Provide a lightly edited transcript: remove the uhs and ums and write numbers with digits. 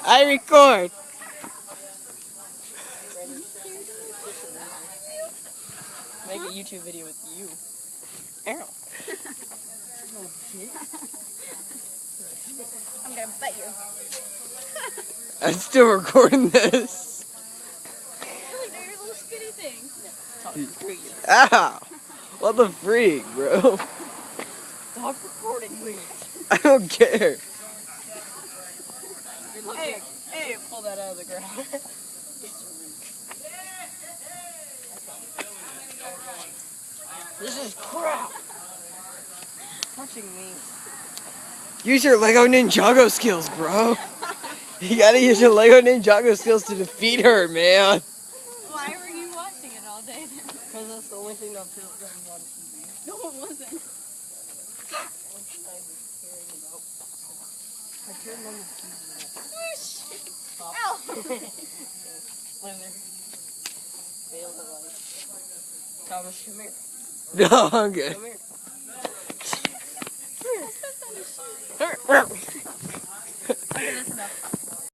I record. Make a YouTube video with you. Ow. I'm gonna bite you. I'm still recording this. Really, they're your little skinny thing. Ow. What the freak, bro? Stop recording, please. I don't care. Hey, pull that out of the ground. This is crap. Touching me. Use your Lego Ninjago skills, bro. You gotta use your Lego Ninjago skills to defeat her, man. Why were you watching it all day then? Because that's the only thing I've done on TV. No, it wasn't. I turned on the TV. Stop. Ow! Slither. Fail the life. Thomas, come here. No, I'm good. Come here.